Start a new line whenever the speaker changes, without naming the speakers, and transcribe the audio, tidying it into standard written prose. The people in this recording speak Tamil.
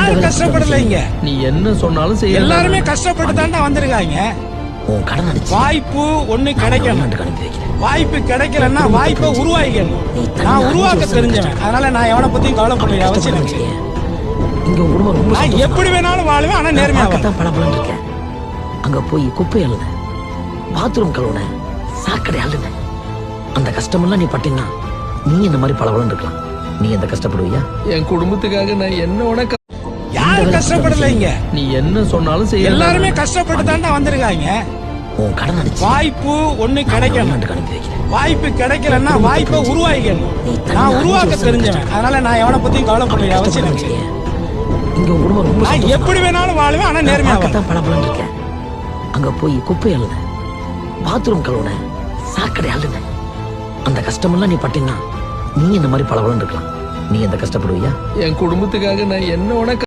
யாரும் கஷ்டப்படலைங்க.
நீ என்ன சொன்னாலும் செய்ய.
எல்லாருமே கஷ்டப்பட்டு தாண்டா வந்திருக்காங்க.
உன் கடன் அடிச்சு
வாய்ப்பு ஒண்ணு கிடைக்கணும்.
அனுப்பி வைக்கிறேன்.
வாய்ப்பு கிடைக்கலன்னா வாய்ப்பை உருவாக்கிக்கணும். நான் உருவாக்க தெரிஞ்சவன், அதனால நான் எவனை பத்தியும் கவலைப்பட அவசியம் இல்லை.
இங்க உன் குடும்பம் ரொம்ப
நான் எப்படி வேணாலும் வாழுவேன், ஆனா நேர்மையாக
தான் பளபளன்னு இருக்கேன். அங்க போய் குப்பை அள்ளுன, பாத்ரூம் கழுவுன, சாக்கடை அள்ளுன, அந்த கஷ்டமெல்லாம் நீ பட்டினா நீ இந்த மாதிரி பளபளன்னு இருக்கலாம். நீ எந்த கஷ்டப்படுவியா?
என் குடும்பத்துக்காக நான் என்ன உனக்கு.
யாரும் கஷ்டப்படலைங்க.
நீ என்ன சொன்னாலும் செய்ய.
எல்லாருமே கஷ்டப்பட்டு தாண்டா வந்திருக்காங்க.
உன் கடன் அடிச்சு
வாய்ப்பு ஒண்ணு கிடைக்கணும்.
அனுப்பி வைக்கிறேன்.
வாய்ப்பு கிடைக்கலன்னா வாய்ப்பை உருவாக்கிக்கணும். நான் உருவாக்க தெரிஞ்சவன், அதனால நான் எவனை பத்தியும் கவலைப்பட அவசியம் இல்லை.
இங்க உன் குடும்பம் ரொம்ப
நான் எப்படி வேணாலும் வாழுவேன், ஆனா நேர்மையாக
தான் பளபளன்னு இருக்கேன். அங்க போய் குப்பை அள்ளுன, பாத்ரூம் கழுவுன, சாக்கடை அள்ளுன, அந்த கஷ்டமெல்லாம் நீ பட்டினா நீ இந்த மாதிரி பளபளன்னு இருக்கலாம். நீ எந்த கஷ்டப்படுவியா?
என் குடும்பத்துக்காக நான் என்ன உனக்கு.